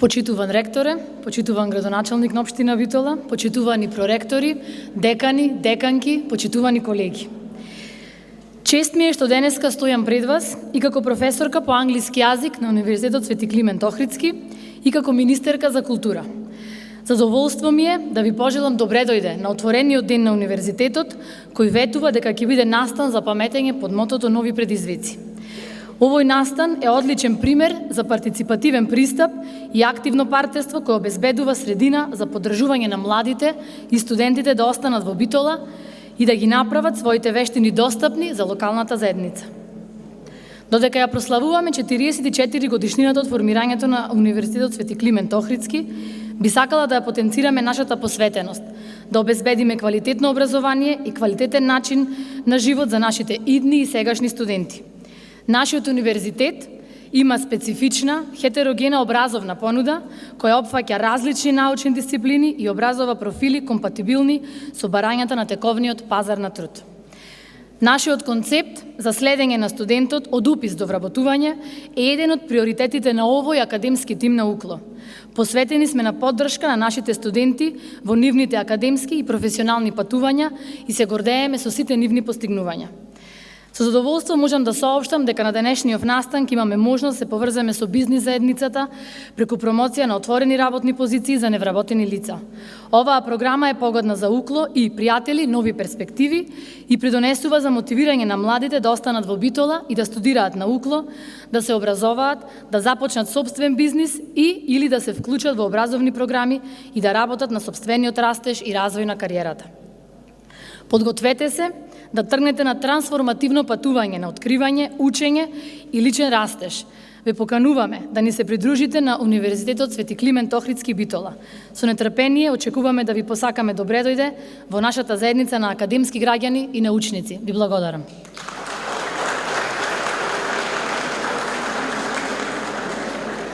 Почитуван ректоре, почитуван градоначалник на општина Битола, почитувани проректори, декани, деканки, почитувани колеги. Чест ми е што денеска стојам пред вас и како професорка по англиски јазик на Универзитетот Свети Климент Охридски и како министерка за култура. Задоволство ми е да ви пожелам добре дојде на отворениот ден на универзитетот, кој ветува дека ќе биде настан за паметење под мотото нови предизвици. Овој настан е одличен пример за партиципативен пристап и активно партнерство кој обезбедува средина за поддржување на младите и студентите да останат во Битола и да ги направат своите вештини достапни за локалната заедница. Додека ја прославуваме 44 годишнината од формирањето на Универзитетот Свети Климент Охридски, би сакала да ја потенцираме нашата посветеност, да обезбедиме квалитетно образование и квалитетен начин на живот за нашите идни и сегашни студенти. Нашиот универзитет има специфична, хетерогена образовна понуда, која опфаќа различни научни дисциплини и образова профили компатибилни со барањата на тековниот пазар на труд. Нашиот концепт за следење на студентот од упис до вработување е еден од приоритетите на овој академски тим на УКЛО. Посветени сме на поддршка на нашите студенти во нивните академски и професионални патувања и се гордееме со сите нивни постигнувања. Со задоволство можам да соопштам дека на денешниот настан имаме можност да се поврземе со бизнис заедницата преку промоција на отворени работни позиции за невработени лица. Оваа програма е погодна за УКЛО и пријатели нови перспективи и придонесува за мотивирање на младите да останат во Битола и да студираат на УКЛО, да се образоваат, да започнат сопствен бизнис и или да се вклучат во образовни програми и да работат на сопствениот растеж и развој на кариерата. Подгответе се да тргнете на трансформативно патување на откривање, учење и личен растеж. Ве покануваме да ни се придружите на Универзитетот Свети Климент Охридски Битола. Со нетрпение очекуваме да ви посакаме добре дојде во нашата заедница на академски граѓани и научници. Ви благодарам.